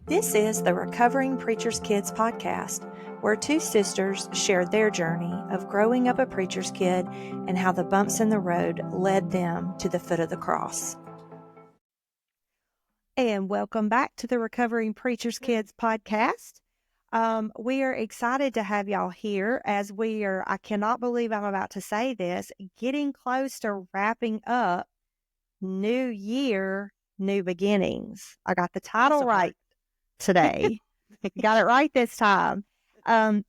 This is the Recovering Preacher's Kids podcast, where two sisters share their journey of growing up a preacher's kid and how the bumps in the road led them to the foot of the cross. And welcome back to the Recovering Preacher's Kids podcast. We are excited to have y'all here as I cannot believe I'm about to say this, getting close to wrapping up New Year, New Beginnings. I got the title right today. Got it right this time.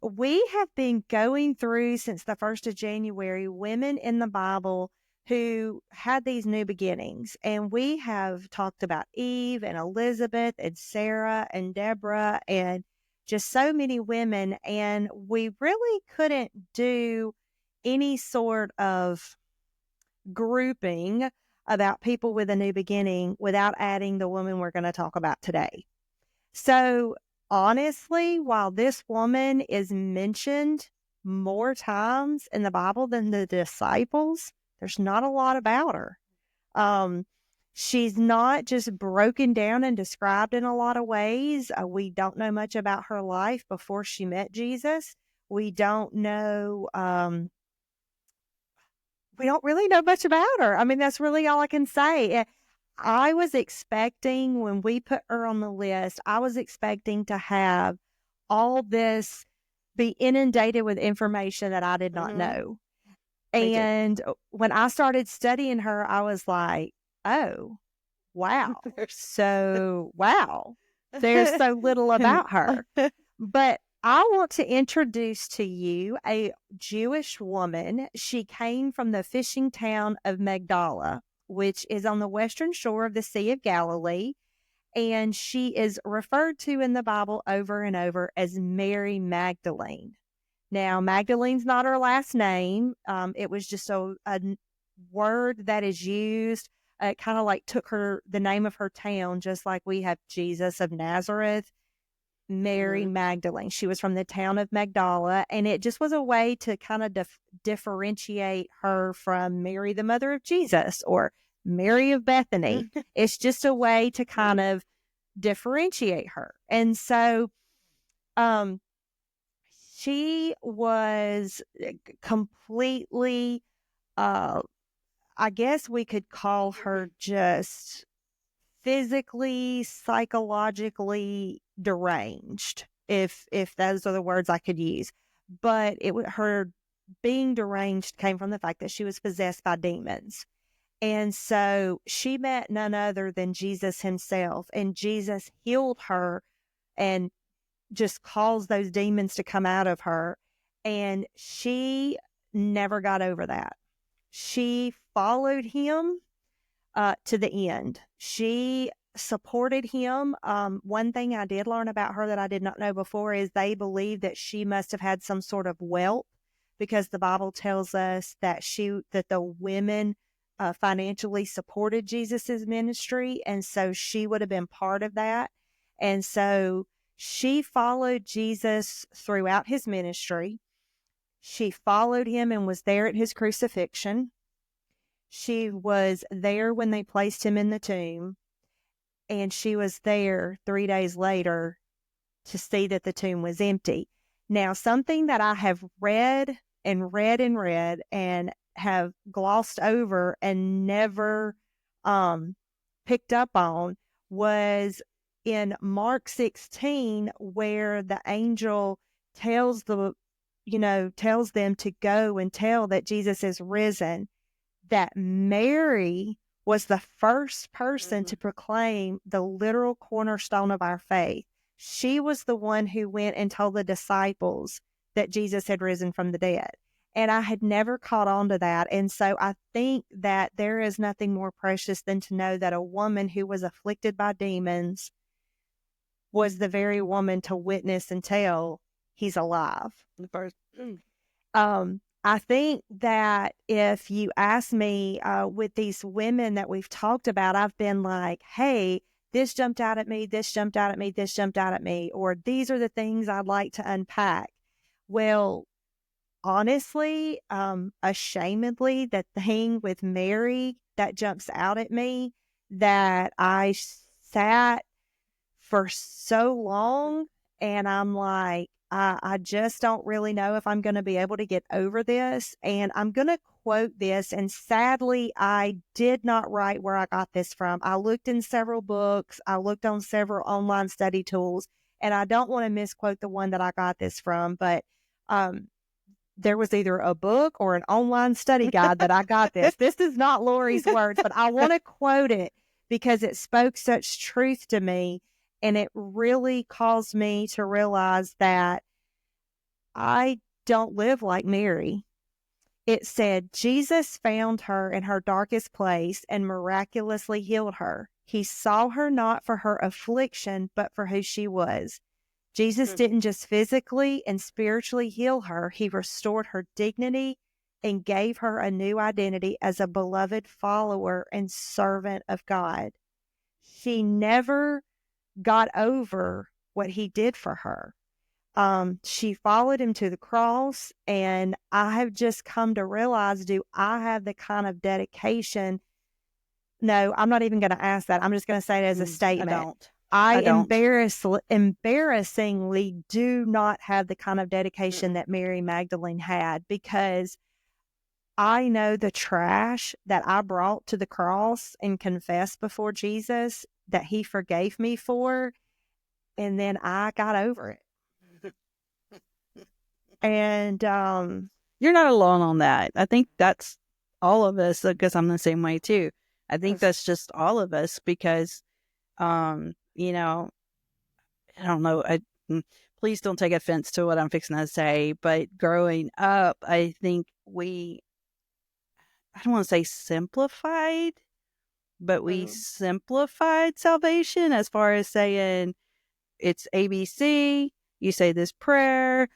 We have been going through since the 1st of January, women in the Bible who had these new beginnings. And we have talked about Eve and Elizabeth and Sarah and Deborah and just so many women. And we really couldn't do any sort of grouping about people with a new beginning without adding the woman we're going to talk about today. So honestly, while this woman is mentioned more times in the Bible than the disciples, there's not a lot about her. She's not just broken down and described in a lot of ways. We don't know much about her life before she met Jesus. We don't really know much about her. I mean, that's really all I can say. I was expecting, when we put her on the list, I was expecting to have all this be inundated with information that I did not know. And when I started studying her, I was like, oh, wow. There's so little about her. But I want to introduce to you a Jewish woman. She came from the fishing town of Magdala, which is on the western shore of the Sea of Galilee. And she is referred to in the Bible over and over as Mary Magdalene. Now, Magdalene's not her last name. It was just a word that is used. It kind of like took the name of her town, just like we have Jesus of Nazareth. Mary Magdalene. She was from the town of Magdala, and it just was a way to kind of differentiate her from Mary, the mother of Jesus, or Mary of Bethany. It's just a way to kind of differentiate her. And so she was completely, I guess we could call her just physically, psychologically deranged, if those are the words I could use. But her being deranged came from the fact that she was possessed by demons. And so she met none other than Jesus himself, and Jesus healed her and just caused those demons to come out of her. And she never got over that. She followed him to the end. She supported him. One thing I did learn about her that I did not know before is they believe that she must have had some sort of wealth, because the Bible tells us that the women financially supported Jesus's ministry, and so she would have been part of that. And so she followed Jesus throughout his ministry. She followed him and was there at his crucifixion. She was there when they placed him in the tomb, and she was there 3 days later to see that the tomb was empty. Now, something that I have read and read and read and have glossed over and never picked up on was in Mark 16, where the angel tells them to go and tell that Jesus is risen, that Mary was the first person to proclaim the literal cornerstone of our faith. She was the one who went and told the disciples that Jesus had risen from the dead. And I had never caught on to that. And so I think that there is nothing more precious than to know that a woman who was afflicted by demons was the very woman to witness and tell he's alive. The first. I think that if you ask me with these women that we've talked about, I've been like, hey, this jumped out at me, this jumped out at me, this jumped out at me, or these are the things I'd like to unpack. Well, honestly, ashamedly, the thing with Mary that jumps out at me, that I sat for so long. And I'm like, I just don't really know if I'm going to be able to get over this. And I'm going to quote this. And sadly, I did not write where I got this from. I looked in several books, I looked on several online study tools, and I don't want to misquote the one that I got this from, but there was either a book or an online study guide that I got this. This is not Lori's words, but I want to quote it because it spoke such truth to me. And it really caused me to realize that I don't live like Mary. It said, Jesus found her in her darkest place and miraculously healed her. He saw her not for her affliction, but for who she was. Jesus didn't just physically and spiritually heal her. He restored her dignity and gave her a new identity as a beloved follower and servant of God. She never got over what he did for her. She followed him to the cross, and I have just come to realize, do I have the kind of dedication? No, I'm not even going to ask that. I'm just going to say it as a statement. I embarrassingly do not have the kind of dedication that Mary Magdalene had, because I know the trash that I brought to the cross and confessed before Jesus that he forgave me for, and then I got over it. And you're not alone on that. I think that's all of us, because I'm the same way too. I think that's just all of us, because you know, I don't know, please don't take offense to what I'm fixing to say, but growing up, I think I don't want to say simplified, but we simplified salvation as far as saying it's ABC, you say this prayer,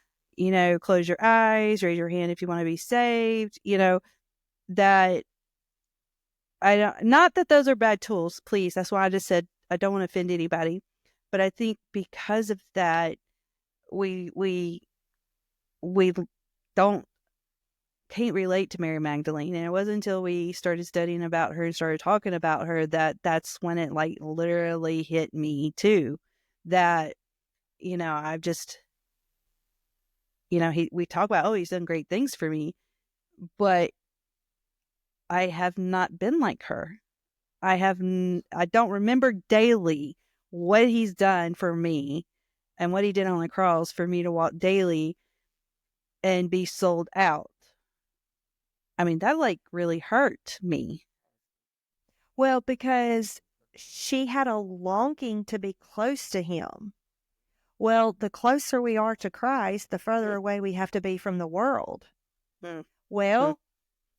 close your eyes, raise your hand if you want to be saved, that not that those are bad tools, please. That's why I just said I don't want to offend anybody. But I think because of that, we can't relate to Mary Magdalene. And it wasn't until we started studying about her and started talking about her that's when it like literally hit me too. That, I've just, we talk about, oh, he's done great things for me, but I have not been like her. I don't remember daily what he's done for me and what he did on the cross for me to walk daily and be sold out. I mean, that like really hurt me. Well, because she had a longing to be close to him. Well, the closer we are to Christ, the further away we have to be from the world. Well,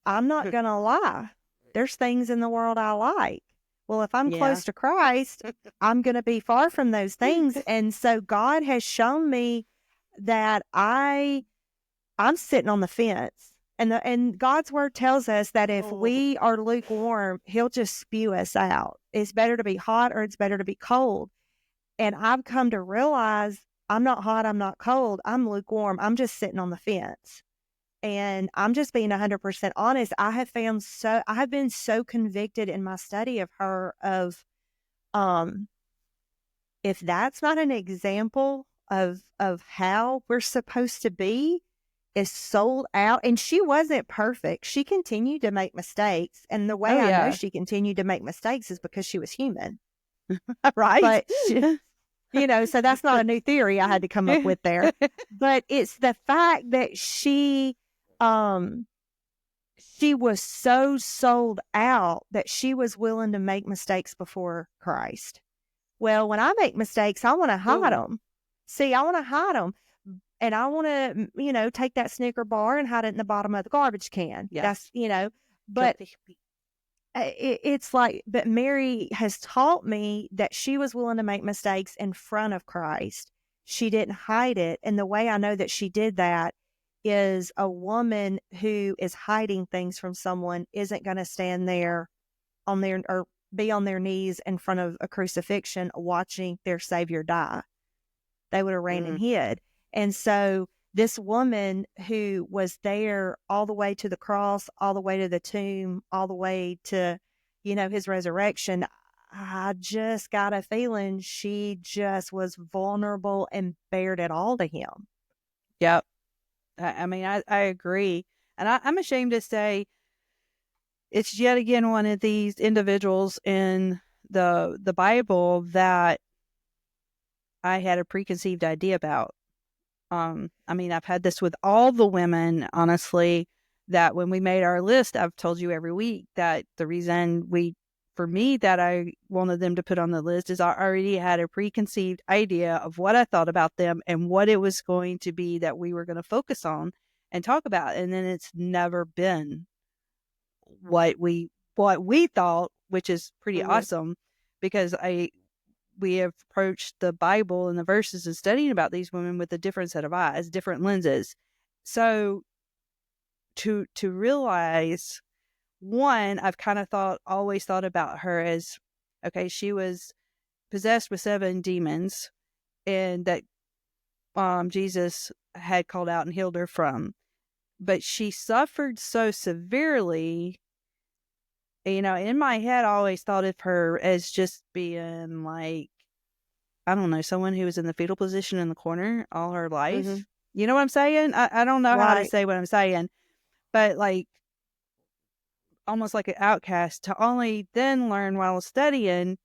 I'm not going to lie. There's things in the world I like. Well, if I'm close to Christ, I'm going to be far from those things. And so God has shown me that I'm sitting on the fence. And God's word tells us that if we are lukewarm, he'll just spew us out. It's better to be hot or it's better to be cold. And I've come to realize I'm not hot, I'm not cold, I'm lukewarm. I'm just sitting on the fence. And I'm just being 100% honest. I have been so convicted in my study of her of, if that's not an example of how we're supposed to be, is sold out. And she wasn't perfect. She continued to make mistakes. And the way I know she continued to make mistakes is because she was human. Right. But so that's not a new theory I had to come up with there. But it's the fact that she was so sold out that she was willing to make mistakes before Christ. Well, when I make mistakes, I want to hide them. See, I want to hide them. And I want to, take that Snicker bar and hide it in the bottom of the garbage can. Yes. That's, but it's like, but Mary has taught me that she was willing to make mistakes in front of Christ. She didn't hide it. And the way I know that she did that is a woman who is hiding things from someone isn't going to stand there or be on their knees in front of a crucifixion watching their Savior die. They would have ran and hid. And so this woman who was there all the way to the cross, all the way to the tomb, all the way to, his resurrection, I just got a feeling she just was vulnerable and bared it all to him. Yep. I mean, I agree. And I'm ashamed to say it's yet again one of these individuals in the Bible that I had a preconceived idea about. I mean, I've had this with all the women, honestly, that when we made our list, I've told you every week that the reason for me, that I wanted them to put on the list is I already had a preconceived idea of what I thought about them and what it was going to be that we were going to focus on and talk about. And then it's never been what we thought, which is pretty Mhm. awesome because we have approached the Bible and the verses and studying about these women with a different set of eyes, different lenses. So to realize, one, I've kind of always thought about her as, okay, she was possessed with 7 demons, and that Jesus had called out and healed her from. But she suffered so severely. In my head, I always thought of her as just being like, I don't know, someone who was in the fetal position in the corner all her Mhm. life. You know what I'm saying? I don't know how to Right. say what I'm saying, but like almost like an outcast, to only then learn while studying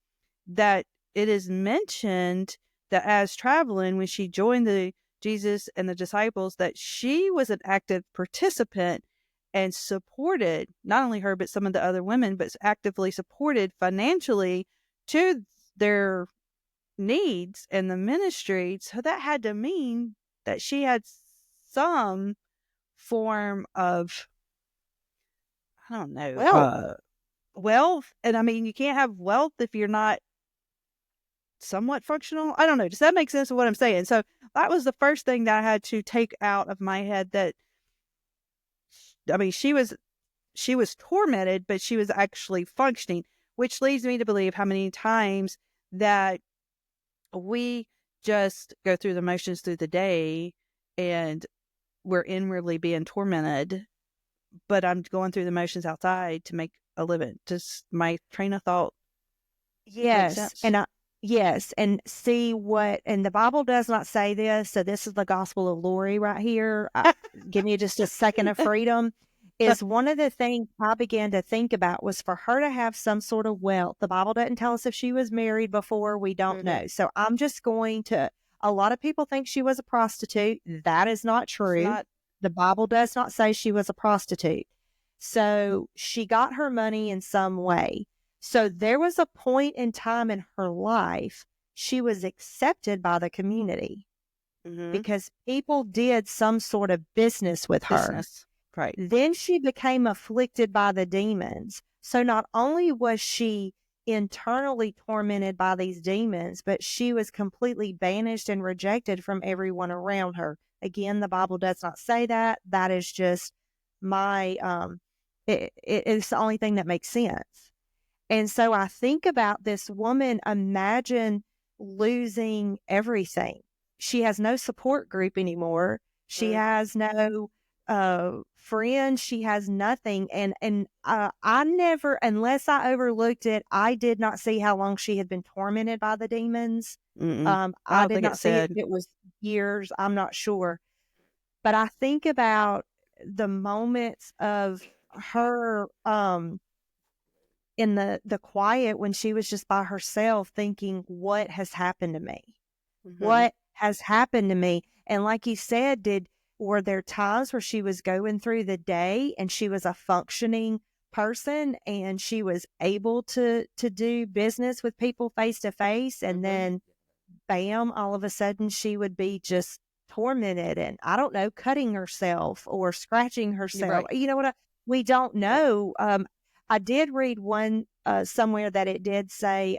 that it is mentioned that as traveling, when she joined the Jesus and the disciples, that she was an active participant and supported not only her, but some of the other women, but actively supported financially to their needs and the ministry. So that had to mean that she had some form of, I don't know, Well, wealth. And I mean, you can't have wealth if you're not somewhat functional. I don't know. Does that make sense of what I'm saying? So that was the first thing that I had to take out of my head. That, I mean, she was tormented, but she was actually functioning, which leads me to believe how many times that we just go through the motions through the day and we're inwardly being tormented, but I'm going through the motions outside to make a living. Does my train of thought make yes, sense? and yes, and see what, and the Bible does not say this, so this is the gospel of Lori right here. Give me just a second of freedom. Is one of the things I began to think about was for her to have some sort of wealth. The Bible doesn't tell us if she was married before. We don't Mm-hmm. know. So I'm just going to. A lot of people think she was a prostitute. That is not It's true. not. The Bible does not say she was a prostitute. So she got her money in some way. So there was a point in time in her life she was accepted by the community Mm-hmm. because people did some sort of business with her. Business. Right. Then she became afflicted by the demons. So not only was she internally tormented by these demons, but she was completely banished and rejected from everyone around her. Again, the Bible does not say that. That is just my, it's the only thing that makes sense. And so I think about this woman, imagine losing everything. She has no support group anymore. She Mm. has no friends. She has nothing. And I never, unless I overlooked it, I did not see how long she had been tormented by the demons. Mm-mm. I I don't did think it not see it. said. It was years. I'm not sure. But I think about the moments of her, in the quiet when she was just by herself thinking, what has happened to me? Mm-hmm. What has happened to me? And like you said, were there times where she was going through the day and she was a functioning person and she was able to do business with people face to face, and Mm-hmm. then bam, all of a sudden she would be just tormented and, I don't know, cutting herself or scratching You're herself. right. You know what? We don't Right. know. I did read one somewhere that it did say,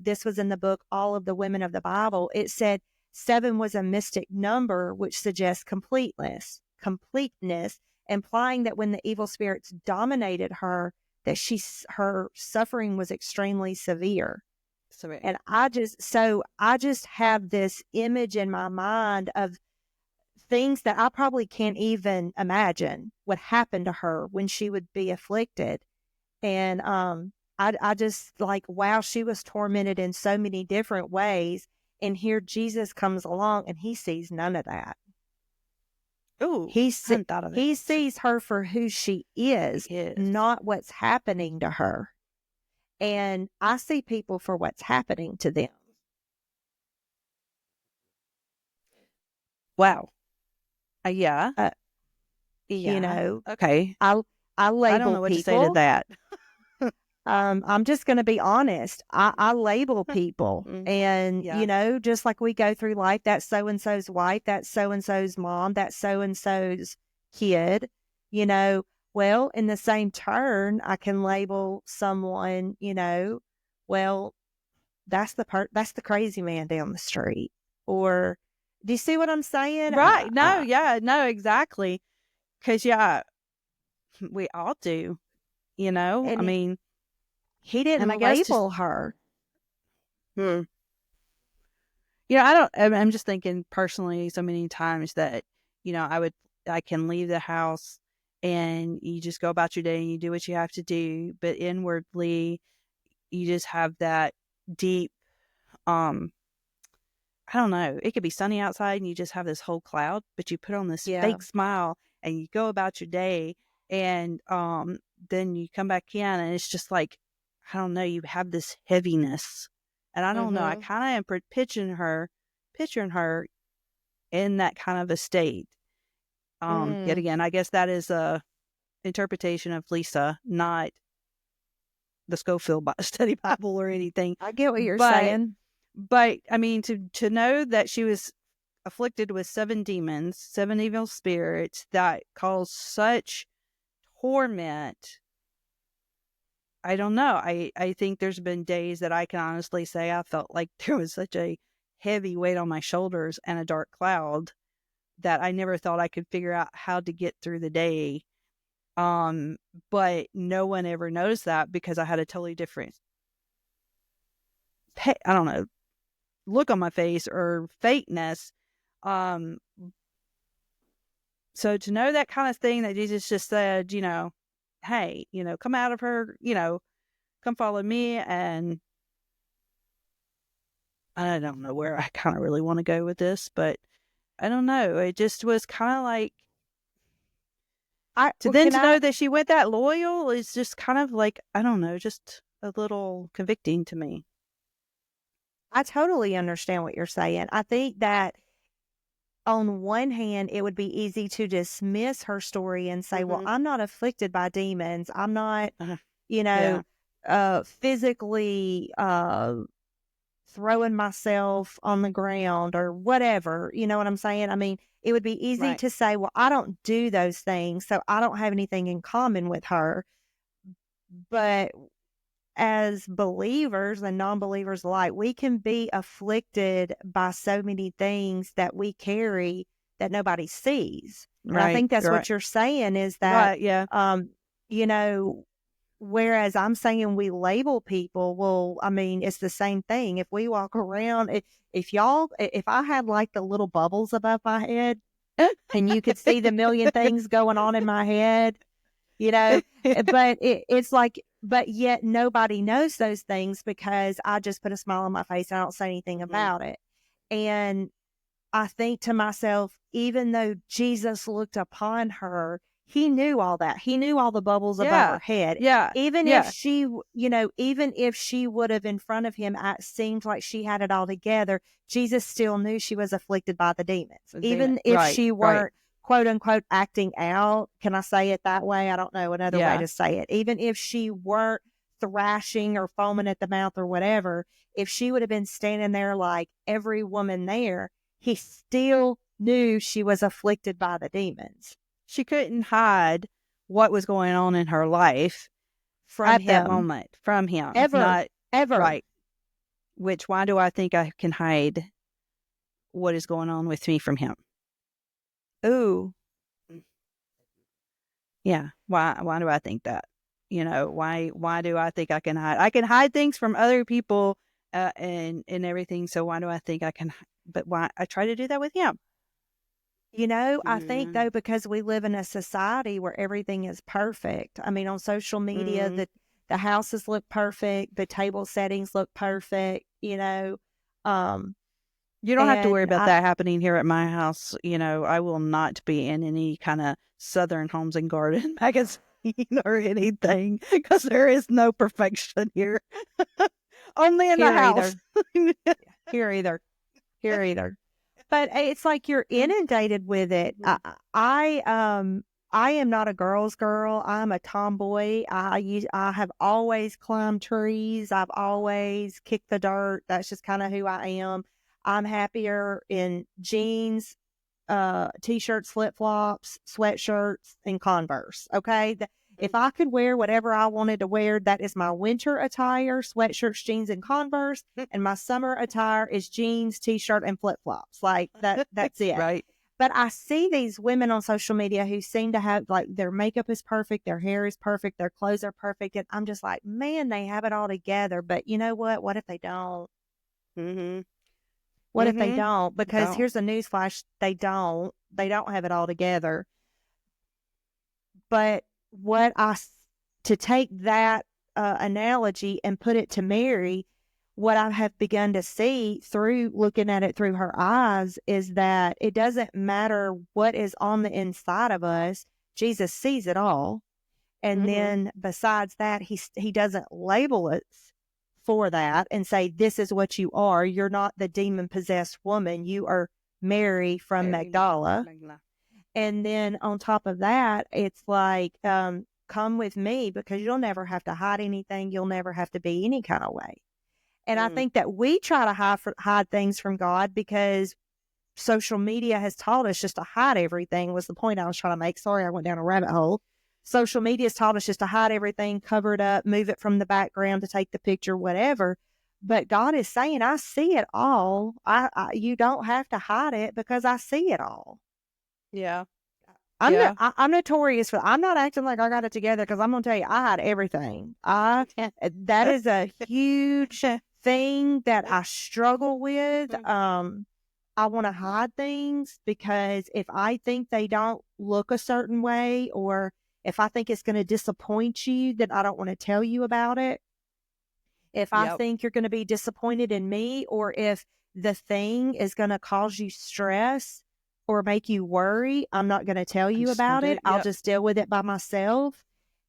this was in the book All of the Women of the Bible. It said 7 was a mystic number, which suggests completeness, implying that when the evil spirits dominated her, that her suffering was extremely severe. So right. And I just have this image in my mind of things that I probably can't even imagine would happen to her when she would be afflicted. And I just like, wow, she was tormented in so many different ways. And here Jesus comes along and he sees none of that. Ooh, He, I hadn't thought of it. he sees her for who she is, Yes. not what's happening to her. And I see people for what's happening to them. Wow. Yeah. Uh, you Yeah. know, Okay. I, I I don't label know what to say to people. that. I'm just going to be honest. I label people, Mm, and yeah. just like we go through life, that's so and so's wife, that's so and so's mom, that's so and so's kid. You know, well, in the same turn, I can label someone. Well, that's the crazy man down the street. Or, do you see what I'm saying? Right. No, yeah, no, exactly. Because, yeah, we all do, you know? I And mean, he and I didn't guess just, label her. hmm. I don't, I'm just thinking personally so many times that, I can leave the house and you just go about your day and you do what you have to do. But inwardly, you just have that deep, um, I don't know, it could be sunny outside and you just have this whole cloud, but you put on this Yeah. fake smile and you go about your day and then you come back in and it's just like, I don't know, you have this heaviness. And I don't know, I Mm-hmm. kind of am picturing her in that kind of a state. Yet Mm, again, I guess that is a interpretation of Lisa, not the Schofield Study Bible or anything. I get what you're But saying. I mean, to know that she was afflicted with 7 demons, 7 evil spirits that caused such torment. I don't know. I think there's been days that I can honestly say I felt like there was such a heavy weight on my shoulders and a dark cloud that I never thought I could figure out how to get through the day. Um, but no one ever noticed that because I had a totally different, I don't know, look on my face or fakeness. Um, so to know that kind of thing that Jesus just said, hey, come out of her, come follow me. And I don't know where I kind of really want to go with this, but I don't know. It just was kind of like Well, can to I? know that she went that loyal is just kind of like, I don't know, just a little convicting to me. I totally understand what you're saying. I think that on one hand, it would be easy to dismiss her story and say, well, Mm-hmm. I'm not afflicted by demons. I'm not, Uh, you know, yeah. physically throwing myself on the ground or whatever. You know what I'm saying? I mean, it would be easy Right. to say, well, I don't do those things, so I don't have anything in common with her. But as believers and non-believers alike, we can be afflicted by so many things that we carry that nobody sees. And I Right. think that's Right. what you're saying is that, Right. Yeah. um, you know, whereas I'm saying we label people, well, I mean, it's the same thing. If we walk around, if I had like the little bubbles above my head and you could see the million things going on in my head, but it's like, but yet nobody knows those things because I just put a smile on my face. I don't say anything Mm. about it. And I think to myself, even though Jesus looked upon her, he knew all that. He knew all the bubbles above her Yeah. head. Yeah. Even if Yeah. she, even if she would have in front of him, it seemed like she had it all together. Jesus still knew she was afflicted by the demons. Demon. Even if Right. she Right. weren't quote unquote acting out. Can I say it that way? I don't know another way Yeah. to say it. Even if she weren't thrashing or foaming at the mouth or whatever, if she would have been standing there like every woman there, he still knew she was afflicted by the demons She couldn't hide what was going on in her life from at that him moment from him. ever, Not ever. right. Which, why do I think I can hide what is going on with me from him? Ooh, Yeah. Why do I think that? Why do I think I can hide? I can hide things from other people and everything. So why do I think I can? But why I try to do that with him? I think Mm, though, because we live in a society where everything is perfect. I mean, on social media, mm, The houses look perfect. The table settings look perfect, Um, You don't have to worry and about that happening here at my house. I will not be in any kind of Southern Homes and Garden magazine or anything because there is no perfection here. Only in the here house. either, here either, here either. But it's like you're inundated with it. I am not a girl's girl. I'm a tomboy. I have always climbed trees. I've always kicked the dirt. That's just kind of who I am. I'm happier in jeans, t-shirts, flip-flops, sweatshirts, and Converse. Okay. If I could wear whatever I wanted to wear, that is my winter attire, sweatshirts, jeans, and Converse. And my summer attire is jeans, t-shirt, and flip-flops. Like that's it. Right. But I see these women on social media who seem to have, like, their makeup is perfect, their hair is perfect, their clothes are perfect. And I'm just like, man, they have it all together. But you know what? What if they don't? Mm-hmm. What if they don't? Because Don't. here's a newsflash: they don't. They don't have it all together. But to take that analogy and put it to Mary, what I have begun to see through looking at it through her eyes is that it doesn't matter what is on the inside of us. Jesus sees it all. And then besides that, he doesn't label us for that and say, this is what you are. You're not the demon possessed woman. You are Mary from Magdala. And then on top of that, it's like, come with me because you'll never have to hide anything. You'll never have to be any kind of way. And I think that we try to hide things from God because social media has taught us just to hide everything, was the point I was trying to make. Sorry, I went down a rabbit hole. Social media has taught us just to hide everything, cover it up, move it from the background to take the picture, whatever. But God is saying, I see it all. You don't have to hide it because I see it all. Yeah. I'm I'm notorious for. I'm not acting like I got it together because I'm gonna tell you, I hide everything. That is a huge thing that I struggle with. I want to hide things because if I think they don't look a certain way, or if I think it's going to disappoint you, then I don't want to tell you about it. If I Yep. think you're going to be disappointed in me, or if the thing is going to cause you stress or make you worry, I'm not going to tell I'm you just gonna about do it. it. I'll Yep. just deal with it by myself.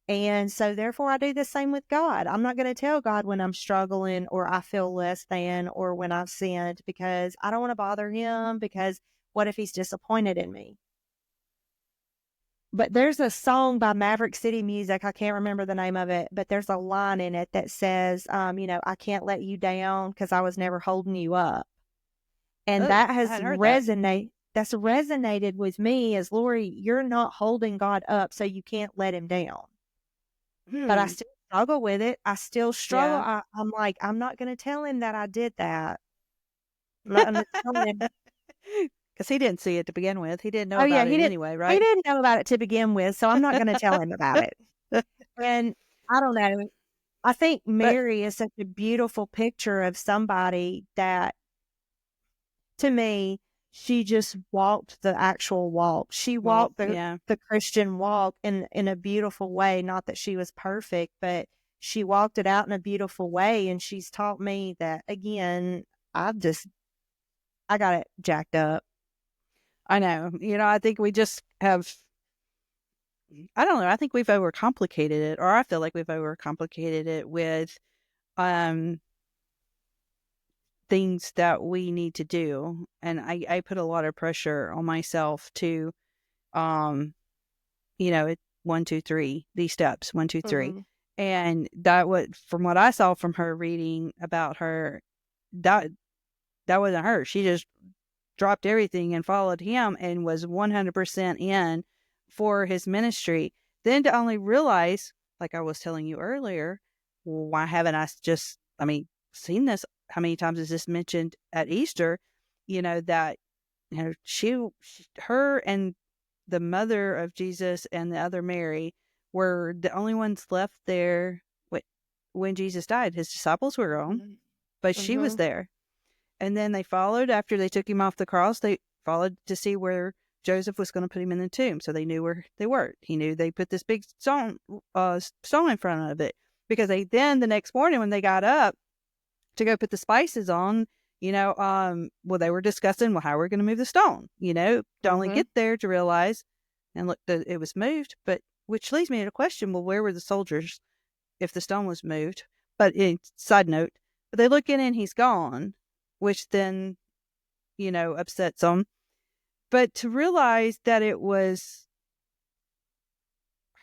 And so therefore I do the same with God. I'm not going to tell God when I'm struggling or I feel less than or when I've sinned because I don't want to bother him because what if he's disappointed in me? But there's a song by Maverick City Music. I can't remember the name of it, but there's a line in it that says, I can't let you down because I was never holding you up. And Oh, that I hadn't heard that. that's resonated with me as, Lori, you're not holding God up, so you can't let him down. But I Hmm. still struggle with it. I still struggle. Yeah. I'm like, I'm not going to tell him that I did that. I'm not going to tell him. Because he didn't see it to begin with. He didn't know Oh yeah, about it anyway, he right? didn't know about it to begin with, so I'm not going to tell him about it. And I don't know. I think But Mary is such a beautiful picture of somebody that, to me, she just walked the actual walk. She well, walked yeah. the Christian walk in a beautiful way. Not that she was perfect, but she walked it out in a beautiful way. And she's taught me that, again, I got it jacked up. I know. I think we just have. I don't know. I think we've overcomplicated it, or I feel like we've overcomplicated it with um things that we need to do, and I put a lot of pressure on myself to um it 1, 2, 3, these steps, 1, 2, 3. Mm-hmm. And that would, from what I saw from her reading about her, that that wasn't her. She just dropped everything and followed him and was 100% in for his ministry. Then to only realize, like I was telling you earlier, why haven't I just, seen this? How many times is this mentioned at Easter? That, her and the mother of Jesus and the other Mary were the only ones left there when Jesus died. His disciples were gone, but she was Mm-hmm. there. And then they followed after they took him off the cross. They followed to see where Joseph was going to put him in the tomb. So they knew where they were. He knew they put this big stone in front of it. because then the next morning when they got up to go put the spices on, well, they were discussing, well, how we're going to move the stone, to only Mm-hmm. get there to realize and look that it was moved. But which leads me to question, well, where were the soldiers if the stone was moved? But side note, but they look in and he's gone, which then, upsets them. But to realize that it was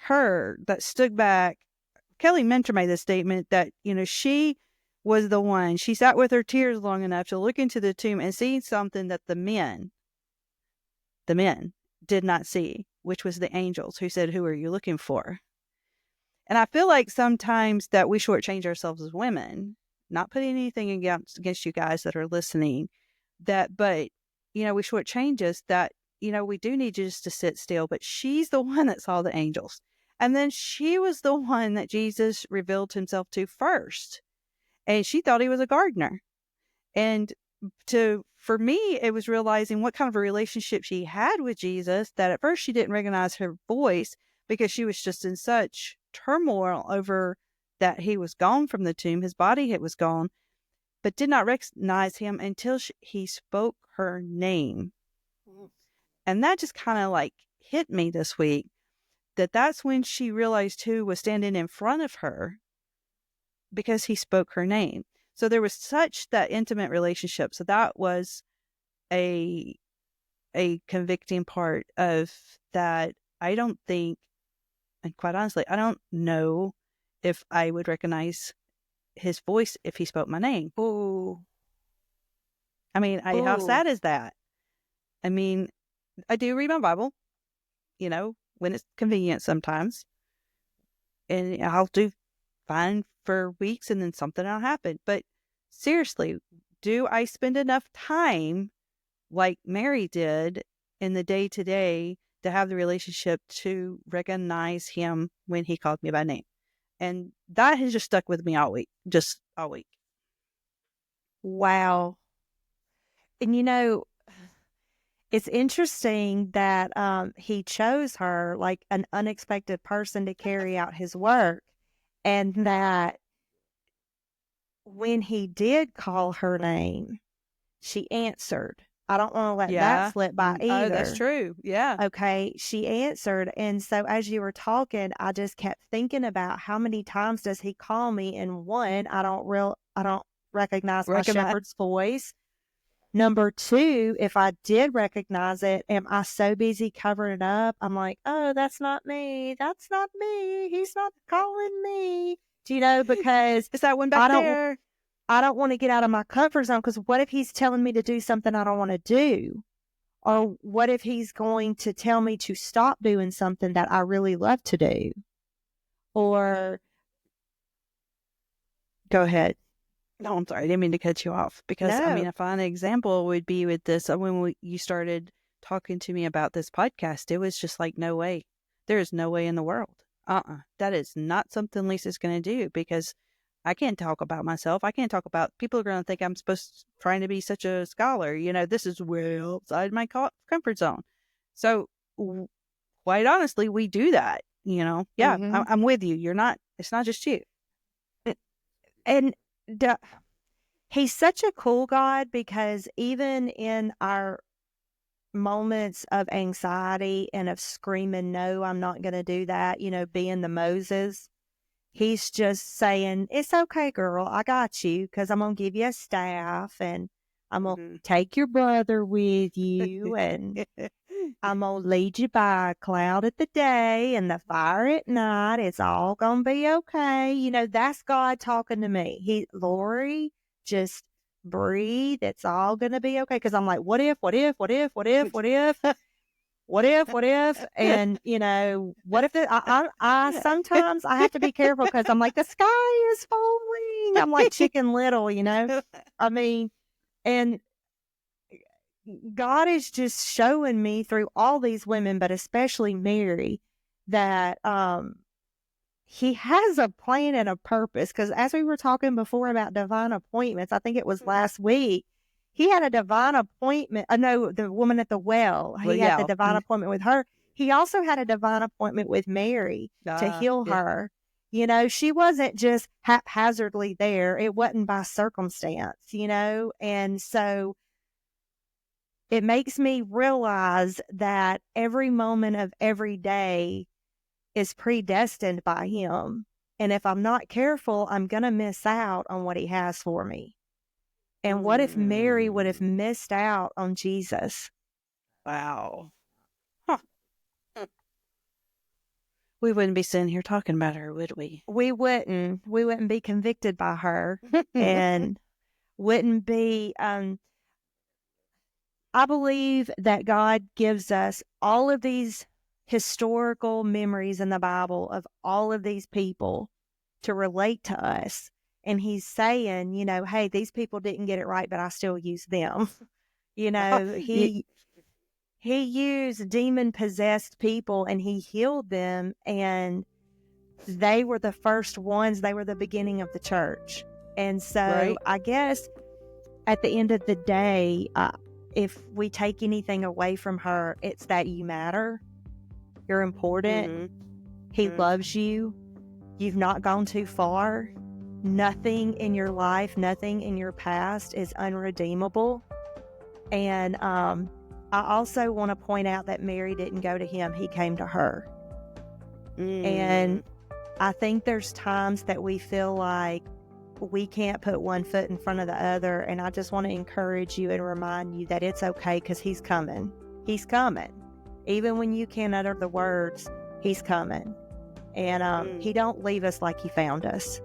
her that stood back, Kelly Mentor made the statement that, she was the one. She sat with her tears long enough to look into the tomb and see something that the men did not see, which was the angels who said, "Who are you looking for?" And I feel like sometimes that we shortchange ourselves as women, not putting anything against you guys that are listening, but we shortchange us that, we do need just to sit still. But she's the one that saw the angels. And then she was the one that Jesus revealed himself to first. And she thought he was a gardener. And for me, it was realizing what kind of a relationship she had with Jesus, that at first she didn't recognize her voice because she was just in such turmoil over that he was gone from the tomb. His body was gone, but did not recognize him until he spoke her name. And that just kind of like hit me this week, that's when she realized who was standing in front of her, because he spoke her name. So there was such that intimate relationship. So that was a convicting part of that. I don't think, and quite honestly, I don't know if I would recognize his voice if he spoke my name. Ooh. I mean, how Ooh. sad is that? I mean, I do read my Bible, when it's convenient sometimes. And I'll do fine for weeks and then something will happen. But seriously, do I spend enough time like Mary did in the day to day to have the relationship to recognize him when he called me by name? And that has just stuck with me all week, just all week. Wow. And it's interesting that he chose her like an unexpected person to carry out his work, and that when he did call her name, she answered. I don't want to let that Yeah. slip by Oh, that's either. true. Yeah. Okay, she answered. And so as you were talking, I just kept thinking about how many times does he call me, and one, I don't recognize my Recognize. shepherd's voice. Number two, if I did recognize it, am I so busy covering it up? I'm like, oh, that's not me. That's not me. He's not calling me. Do you know? Because Is that one back I don't, there? I don't want to get out of my comfort zone. Because what if he's telling me to do something I don't want to do? Or what if he's going to tell me to stop doing something that I really love to do? Or go ahead. No, I'm sorry. I didn't mean to cut you off, because I mean, No. a fine example would be with this. When you started talking to me about this podcast, it was just like, no way. There is no way in the world. That is not something Lisa's going to do, because I can't talk about myself. I can't talk about, people are going to think I'm trying to be such a scholar. This is way outside my comfort zone. So quite honestly, we do that, Yeah, Mm-hmm. I'm with you. It's not just you. And he's such a cool God, because even in our moments of anxiety and of screaming, no, I'm not going to do that, being the Moses, he's just saying, it's okay, girl. I got you, because I'm going to give you a staff, and I'm going to Mm-hmm. take your brother with you, and I'm going to lead you by a cloud at the day and the fire at night. It's all going to be okay. That's God talking to me. Lori, just breathe. It's all going to be okay. Because I'm like, what if, what if, what if, what if, what if? What if, what if, and what if I sometimes I have to be careful, because I'm like, the sky is falling. I'm like Chicken Little, I mean, and God is just showing me through all these women, but especially Mary, that he has a plan and a purpose. Because as we were talking before about divine appointments, I think it was last week, he had a divine appointment. No, the woman at the well, Well, he had the yeah. divine appointment with her. He also had a divine appointment with Mary to heal Yeah. her. She wasn't just haphazardly there. It wasn't by circumstance. And so it makes me realize that every moment of every day is predestined by him. And if I'm not careful, I'm going to miss out on what he has for me. And what if Mary would have missed out on Jesus? Wow. Huh. We wouldn't be sitting here talking about her, would we? We wouldn't. We wouldn't be convicted by her and wouldn't be. I believe that God gives us all of these historical memories in the Bible of all of these people to relate to us. And he's saying, hey, these people didn't get it right, but I still use them. He used demon possessed people and he healed them, and they were the first ones. They were the beginning of the church. And so Right. I guess at the end of the day, if we take anything away from her, it's that you matter. You're important. He loves you. You've not gone too far. Nothing in your life, nothing in your past is unredeemable. And I also want to point out that Mary didn't go to him. He came to her. And I think there's times that we feel like we can't put one foot in front of the other. And I just want to encourage you and remind you that it's okay, because he's coming. He's coming. Even when you can't utter the words, he's coming. And he don't leave us like he found us.